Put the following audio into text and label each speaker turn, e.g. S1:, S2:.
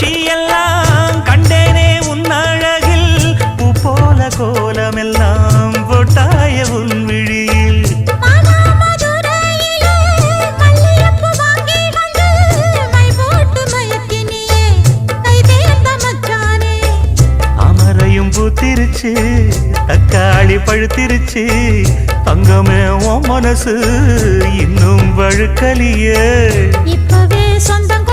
S1: காட்சி எல்லாம் கண்டேனே உன் அழகில் பூ போல கோலமெல்லாம் போட்டாய உன் விழியில் அமரையும் பூத்திருச்சு தக்காளி பழுத்திருச்சு தங்கமே உன் மனசு இன்னும் வழுக்கலியே
S2: இப்பவே சொந்தம்